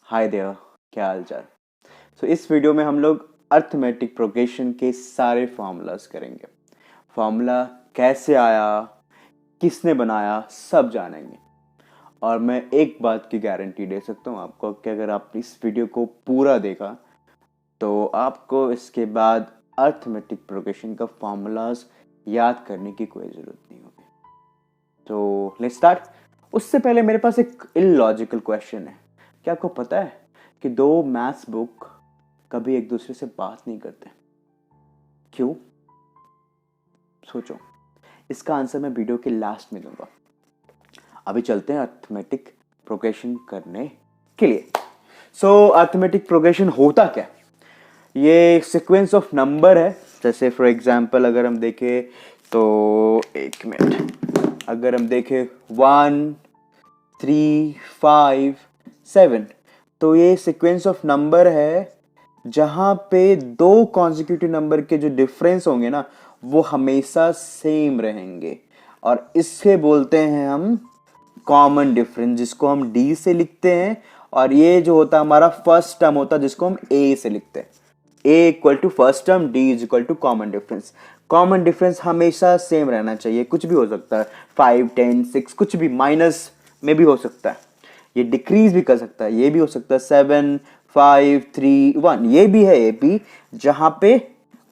Hi there, क्या हाल चाल। इस वीडियो में हम लोग अर्थमेटिक प्रोग्रेशन के सारे फार्मूलाज करेंगे। फार्मूला कैसे आया, किसने बनाया, सब जानेंगे। और मैं एक बात की गारंटी दे सकता हूँ आपको कि अगर आप इस वीडियो को पूरा देखा तो आपको इसके बाद अर्थमेटिक प्रोग्रेशन का फार्मूलाज याद करने की कोई ज़रूरत नहीं होगी। तो लेट्स स्टार्ट। उससे पहले मेरे पास एक इलॉजिकल क्वेश्चन है। क्या आपको पता है कि दो मैथ्स बुक कभी एक दूसरे से बात नहीं करते? क्यों? सोचो। इसका आंसर मैं वीडियो के लास्ट में दूंगा। अभी चलते हैं अर्थमेटिक प्रोग्रेशन करने के लिए। अर्थमेटिक प्रोग्रेशन होता क्या? ये सीक्वेंस ऑफ नंबर है। जैसे फॉर एग्जांपल अगर हम देखें तो एक मिनट, अगर हम देखें 1 3 5 7, तो ये सीक्वेंस ऑफ नंबर है जहां पे दो कॉन्जिक्यूटिव नंबर के जो डिफरेंस होंगे ना वो हमेशा सेम रहेंगे, और इससे बोलते हैं हम कॉमन डिफरेंस, जिसको हम डी से लिखते हैं। और ये जो होता है हमारा फर्स्ट टर्म होता है जिसको हम ए से लिखते हैं। A equal to first term, d is equal to common difference. Common difference हमेशा सेम रहना चाहिए, कुछ भी हो सकता है, 5 10 6 कुछ भी, माइनस में भी हो सकता है, ये डिक्रीज भी कर सकता है, ये भी हो सकता है 7 5 3 1, ये भी है ए बी, जहां पे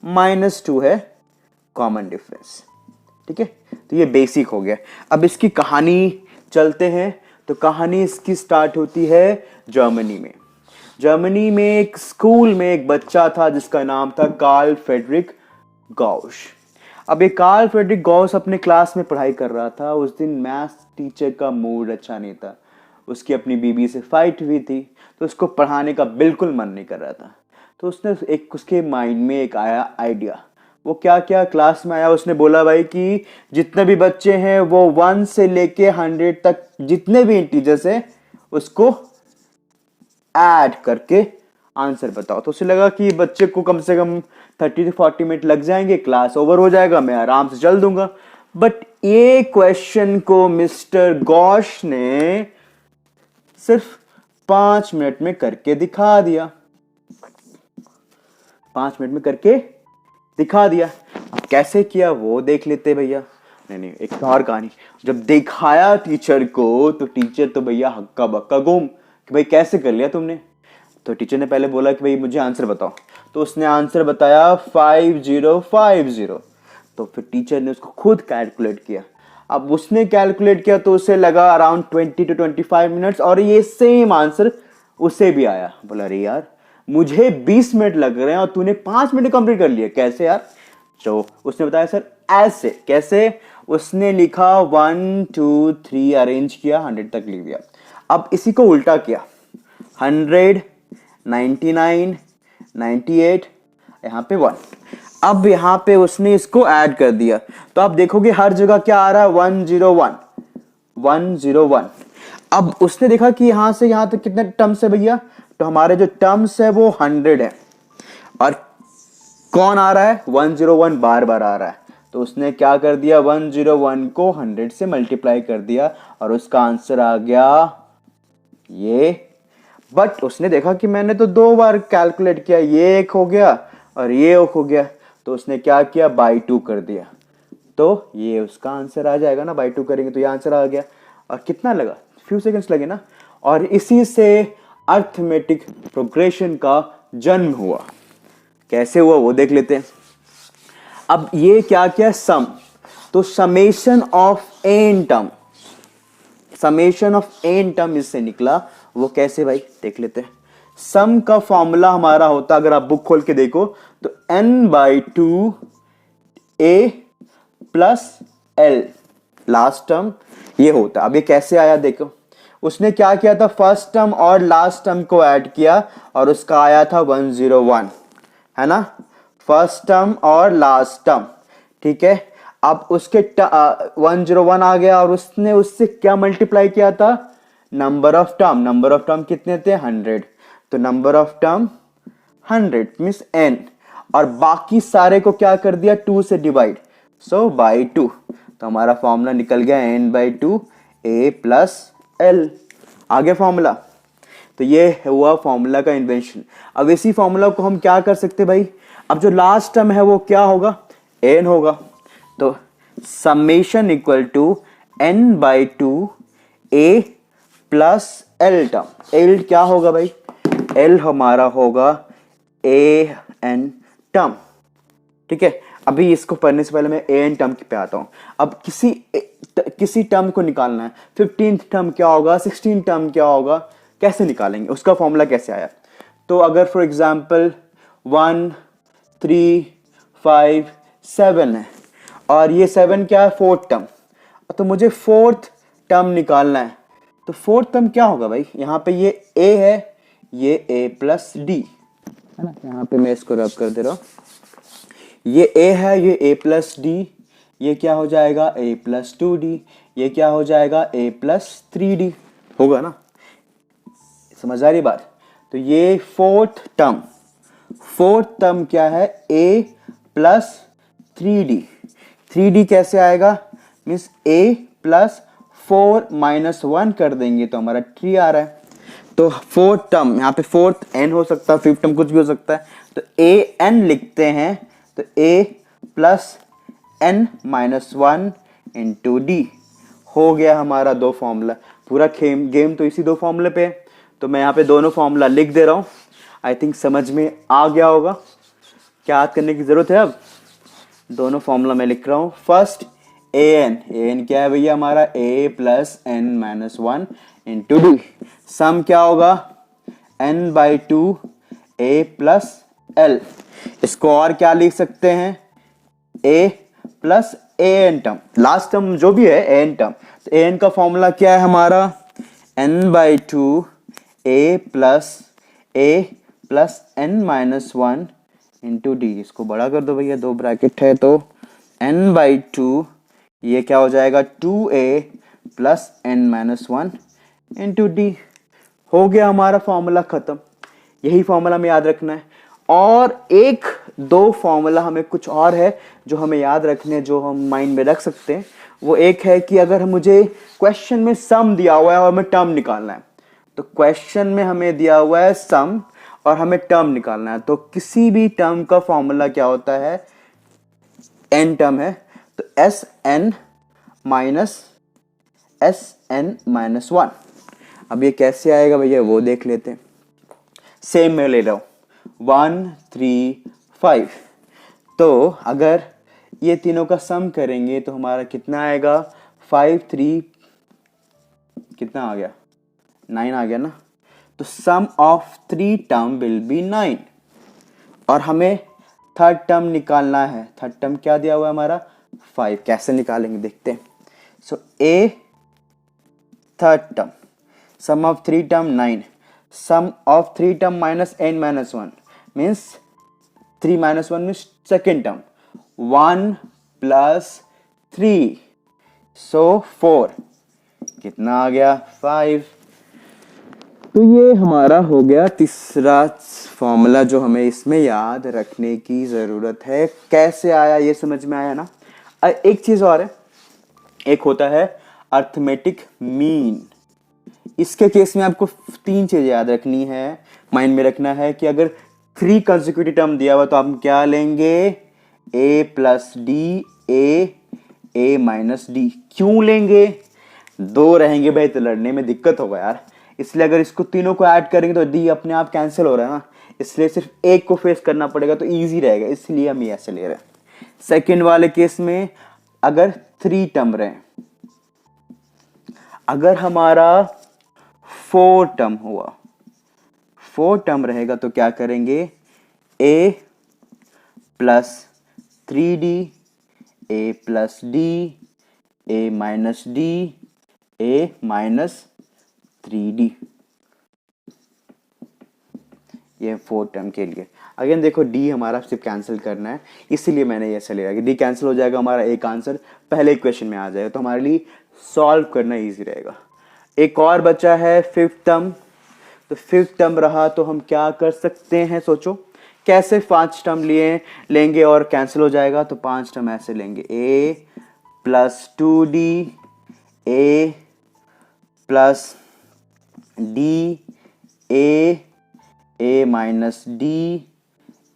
-2 है कॉमन डिफरेंस। ठीक है, तो ये बेसिक हो गया। अब इसकी कहानी चलते हैं। तो कहानी इसकी स्टार्ट होती है जर्मनी में। जर्मनी में एक स्कूल में एक बच्चा था जिसका नाम था कार्ल फ्रेडरिक गॉस। अब ये कार्ल फ्रेडरिक गॉस अपने क्लास में पढ़ाई कर रहा था। उस दिन मैथ्स टीचर का मूड अच्छा नहीं था, उसकी अपनी बीबी से फाइट हुई थी, तो उसको पढ़ाने का बिल्कुल मन नहीं कर रहा था। तो उसने उसके माइंड में एक आया आइडिया। वो क्या क्या क्लास में आया, उसने बोला भाई कि जितने भी बच्चे हैं वो 1 से लेके 100 तक जितने भी इंटीजर्स है उसको ऐड करके आंसर बताओ। तो उसे लगा कि बच्चे को कम से कम 30 से 40 मिनट लग जाएंगे, क्लास ओवर हो जाएगा, मैं आराम से चल दूंगा। बट ये क्वेश्चन को मिस्टर गॉश ने सिर्फ 5 मिनट में करके दिखा दिया। 5 मिनट में करके दिखा दिया। अब कैसे किया वो देख लेते भैया। नहीं, एक और कहानी। जब दिखाया टीचर को तो टीचर तो भैया हक्का बक्का गुम कि भाई कैसे कर लिया तुमने। तो टीचर ने पहले बोला कि भाई मुझे आंसर बताओ। तो उसने आंसर बताया 5050। तो फिर टीचर ने उसको खुद कैलकुलेट किया। अब उसने कैलकुलेट किया तो उसे लगा अराउंड 20 to 25 मिनट्स, और ये सेम आंसर उसे भी आया। बोला अरे यार, मुझे 20 मिनट लग रहे हैं और तूने 5 मिनट कंप्लीट कर लिया, कैसे यार? तो उसने बताया सर ऐसे। कैसे? उसने लिखा 1 2 3 अरेंज किया, 100 तक लिख दिया। अब इसी को उल्टा किया, 100 99 98, यहां पे 1। अब यहां पे उसने इसको ऐड कर दिया तो आप देखोगे हर जगह क्या आ रहा है, 101 101। अब उसने देखा कि यहां से यहां तक कितने टर्म्स है भैया, तो हमारे जो टर्म्स है वो 100 है, और कौन आ रहा है, 101 बार बार आ रहा है। तो उसने क्या कर दिया, 101 को 100 से मल्टीप्लाई कर दिया और उसका आंसर आ गया ये। बट उसने देखा कि मैंने तो 2 बार कैलकुलेट किया, ये एक हो गया और ये एक हो गया, तो उसने क्या किया, बाई 2 कर दिया। तो ये उसका आंसर आ जाएगा ना, बाई 2 करेंगे तो ये आंसर आ गया। और कितना लगा, फ्यू सेकंड्स लगे ना। और इसी से अर्थमेटिक प्रोग्रेशन का जन्म हुआ। कैसे हुआ वो देख लेते हैं। अब ये क्या क्या, सम, तो summation of n term, summation of n term इससे निकला। वो कैसे भाई देख लेते हैं। सम का फॉर्मूला हमारा होता, अगर आप बुक खोल के देखो तो n/2 a plus l, last term ये होता। अब ये कैसे आया देखो, उसने क्या किया था, फर्स्ट टर्म और लास्ट टर्म को ऐड किया और उसका आया था 101, है ना, फर्स्ट टर्म और लास्ट टर्म। ठीक है, अब उसके 101 आ गया और उसने उससे क्या मल्टीप्लाई किया था, number of term. Number of term कितने थे, 100, तो number of term 100 means n, और बाकी सारे को क्या कर दिया, 2 से डिवाइड, सो बाई 2। तो हमारा फॉर्मूला निकल गया n/2 a प्लस l, आ गया फॉर्मूला। तो ये हुआ फॉर्मूला का इन्वेंशन। अब इसी फॉर्मूला को हम क्या कर सकते भाई, अब जो लास्ट टर्म है वो क्या होगा, एन होगा। तो summation equal to n by two a plus l term. L क्या होगा भाई, एल हमारा होगा ए एन टर्म। ठीक है, अभी इसको पढ़ने से पहले मैं ए एन टर्म पे आता हूं। अब किसी टर्म को निकालना है, 15th टर्म क्या होगा, 16th टर्म क्या होगा, कैसे निकालेंगे, उसका फॉर्मूला कैसे आया। तो अगर फॉर एग्जांपल 1 3 5 7 है और ये 7 क्या है, फोर्थ टर्म, तो मुझे फोर्थ टर्म निकालना है। तो फोर्थ टर्म क्या होगा भाई, यहाँ पे ये a है, ये a प्लस डी है ना, यहाँ पे मैं इसको रब कर दे रहा हूँ, ये a है, ये a प्लस डी, ये क्या हो जाएगा a प्लस 2d, ये क्या हो जाएगा a प्लस 3d होगा ना, समझ आ रही बात। तो ये फोर्थ टर्म क्या है, a प्लस 3d। 3d कैसे आएगा, मीन्स a प्लस 4 माइनस 1 कर देंगे तो हमारा 3 आ रहा है। तो फोर्थ टर्म, यहाँ पे फोर्थ n हो सकता है, फिफ्थ टर्म कुछ भी हो सकता है, तो a n लिखते हैं। तो a plus n minus 1 into d हो गया हमारा दो फॉर्मूला। पूरा गेम तो इसी दो फॉर्मूले पे है, तो मैं यहाँ पे दोनों फॉर्मूला लिख दे रहा हूँ। आई थिंक समझ में आ गया होगा, क्या याद करने की जरूरत है। अब दोनों फॉर्मूला मैं लिख रहा हूँ। फर्स्ट ए एन क्या है भैया हमारा, a plus n minus 1 into d. Sum क्या होगा, n by 2 a plus l. इसको और क्या लिख सकते हैं, a plus a n term, last term जो भी है ए एन टर्म। तो ए एन का फॉर्मूला क्या है हमारा, n by 2 a plus n minus 1 into d. इसको बड़ा कर दो भैया, दो ब्रैकेट है तो n बाई 2, ये क्या हो जाएगा 2a plus n minus 1 into d. हो गया हमारा फॉर्मूला खत्म। यही फॉर्मूला हमें याद रखना है। और एक दो फॉर्मूला हमें कुछ और है जो हमें याद रखने, जो हम माइंड में रख सकते हैं। वो एक है कि अगर मुझे क्वेश्चन में सम दिया हुआ है और हमें टर्म निकालना है, तो क्वेश्चन में हमें दिया हुआ है सम और हमें टर्म निकालना है, तो किसी भी टर्म का फॉर्मूला क्या होता है, एन टर्म है तो एस एन माइनस 1। अब ये कैसे आएगा भैया वो देख लेते हैं। सेम मैं ले रहा हूं 1 3 5। तो अगर ये तीनों का सम करेंगे तो हमारा कितना आएगा, 5 3 कितना आ गया, 9 आ गया ना। तो सम ऑफ 3 टर्म विल बी 9 और हमें थर्ड टर्म निकालना है। थर्ड टर्म क्या दिया हुआ है हमारा, 5। कैसे निकालेंगे देखते हैं। So a third term, sum of 3 term 9, sum of 3 term minus n minus 1 means 3 minus 1 means second term, 1 plus 3 so 4 कितना आ गया 5। तो ये हमारा हो गया तीसरा फॉर्मूला जो हमें इसमें याद रखने की जरूरत है। कैसे आया ये समझ में आया ना। एक चीज और है, एक होता है अर्थमेटिक मीन। इसके केस में आपको 3 चीजें याद रखनी है, माइंड में रखना है कि अगर 3 कंसेक्यूटिव टर्म दिया हुआ तो आप क्या लेंगे, a plus D A minus D. क्यों लेंगे, 2 रहेंगे भाई तो लड़ने में दिक्कत होगा यार, इसलिए अगर इसको तीनों को ऐड करेंगे तो डी अपने आप कैंसिल हो रहा है ना, इसलिए सिर्फ एक को फेस करना पड़ेगा तो इजी रहेगा, इसलिए हम ये ऐसे ले रहे हैं। सेकेंड वाले केस में अगर 3 टर्म रहे, अगर हमारा 4 टर्म हुआ, 4 टर्म रहेगा तो क्या करेंगे, a plus 3d a plus D a minus D a minus 3d। ये 4 टर्म के लिए। अगेन देखो d हमारा सिर्फ कैंसिल करना है, इसीलिए मैंने ये ऐसे लिया कि d कैंसिल हो जाएगा, हमारा एक आंसर पहले क्वेश्चन में आ जाएगा, तो हमारे लिए सॉल्व करना इजी रहेगा। एक और बचा है 5th टर्म। तो 5th टर्म रहा तो हम क्या कर सकते हैं, सोचो कैसे। 5 टर्म लेंगे और कैंसिल हो जाएगा, तो 5 टर्म ऐसे लेंगे, a plus 2d a plus d a minus D,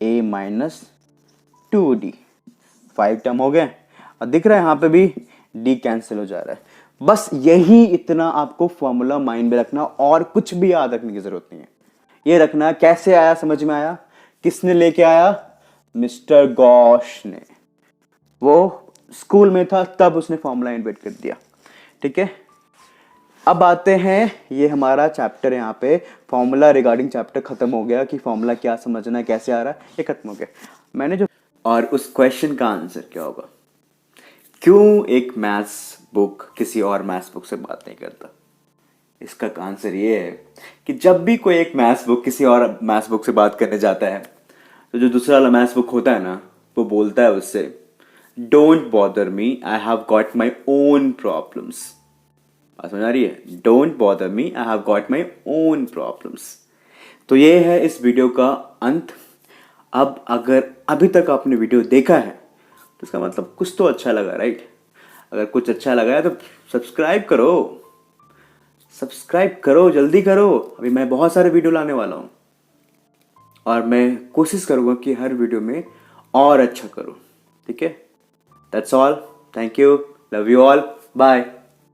a minus 2d। 5 term हो गए और दिख रहा है यहाँ पे भी d कैंसिल हो जा रहा है। बस यही इतना आपको फॉर्मूला माइंड में रखना और कुछ भी याद रखने की जरूरत नहीं है। ये रखना कैसे आया, समझ में आया, किसने लेके आया, मिस्टर गॉश ने। वो स्कूल में था तब उसने फॉर्मूला इन्वेंट कर दिया। ठीक है, अब आते हैं, ये हमारा चैप्टर यहाँ पे फॉर्मूला रिगार्डिंग चैप्टर खत्म हो गया कि फॉर्मूला क्या समझना है, कैसे आ रहा है, ये खत्म हो गया। मैंने जो और उस क्वेश्चन का आंसर क्या होगा, क्यों एक मैथ्स बुक किसी और मैथ्स बुक से बात नहीं करता। इसका आंसर ये है कि जब भी कोई एक मैथ्स बुक किसी और मैथ्स बुक से बात करने जाता है तो जो दूसरा वाला मैथ्स बुक होता है ना, वो बोलता है उससे, don't bother me, I have got my own problems. बात समझ आ रही है, don't bother me, I have got my own problems. तो ये है इस वीडियो का अंत। अब अगर अभी तक आपने वीडियो देखा है तो इसका मतलब कुछ तो अच्छा लगा, राइट। अगर कुछ अच्छा लगा है तो सब्सक्राइब करो, सब्सक्राइब करो, जल्दी करो। अभी मैं बहुत सारे वीडियो लाने वाला हूँ और मैं कोशिश करूँगा कि हर वीडियो में और अच्छा करूँ। ठीक है, that's all, thank you, love you all, bye.